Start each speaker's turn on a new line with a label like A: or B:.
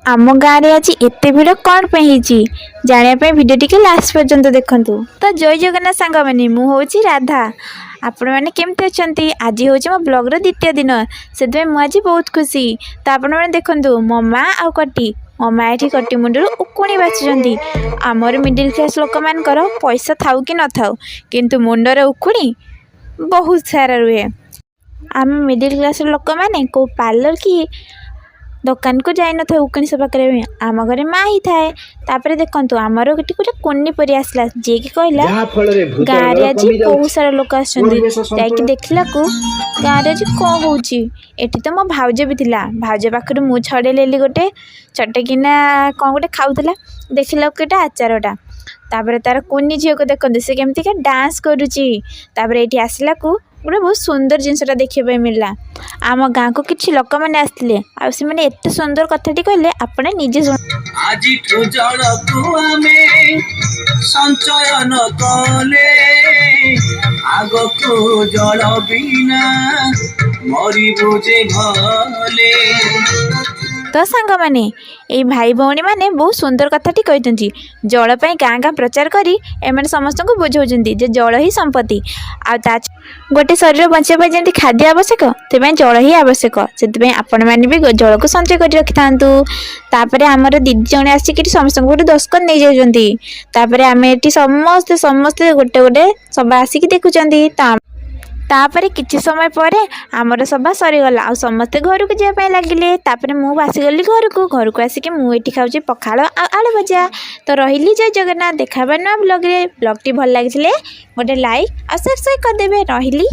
A: आम गाँव में आज एत भिड़ कौन जानापी भिडियो टी लास्ट पर्यंत देखु। तो जय जगन्नाथ सांग मैंने मुझे राधा आपण मैंने केमती अच्छा आज हूँ मो ब्लॉगर द्वितीय दिन से मुझे बहुत खुशी। तो आपण मैंने देखु मो माँ आउ कटी मो माँ ये कटी मुंडर उकुणी बाचुंट आमर मिडिल क्लास लोक मान पैसा थाउ कि न थाउ किंतु मुंडर उकुणी बहुत सारा रुहे। आम मिडिल क्लास लोक मैंने को पार्लर कि दुकान को जाई न था उकणी सफा करने आम घरे माँ ही थाए। तापर देखु आमर गोटे गोटे कोनी परी आसला जी की कहला गाँव में आज बहुत सारा लोक आसि देखला गाँव में आज कौन हो तो मो भाउज भी थिला भाउज पाखर मु छड़ेली गोटे चटकिना कौन गोटे खाऊला देखला केटा आचारटा तापर तार कुनी झील को देखते से केमती का डांस करुच्ची। ये आसला गोटे बहुत सुंदर जिनसा देखा मिलला। आम गाँव को किसी लोक मैंने आसते आसे एत सुंदर कथाटी कहले आपने निजे संचयन कले आगको जल बिना मरिबो जे भले। तो सांग माने ये भाई भौणी मैंने बहुत सुंदर कथाटी कहते जल पर गाँ गाँ प्रचार करी एम समस्त को बुझाऊँ जल ही संपत्ति आ गोटे शरीर बचाई जमी खाद्य आवश्यक से जल ही आवश्यक से आपण मैंने भी जल को संचय कर रखि था। आमर दीदी जड़े आसिक समस्त गोटे दस्खत नहीं जाऊँगी आम ये समस्ते समस्ते गोटे गोटे सब आसिक देखुं। तापर किछि समय पर आमर सभा सरीगला आ समस्ते घर को जावाई लगिले। तापर मु आसीगली घर को आसिक मुझे खाऊँ पखाड़ आलू भजा। तो रही जय जगन्नाथ देखा नुआ ब्लॉग रे ब्लॉग टी भल लगी गोटे लाइक और सब्सक्राइब करदेवे रही।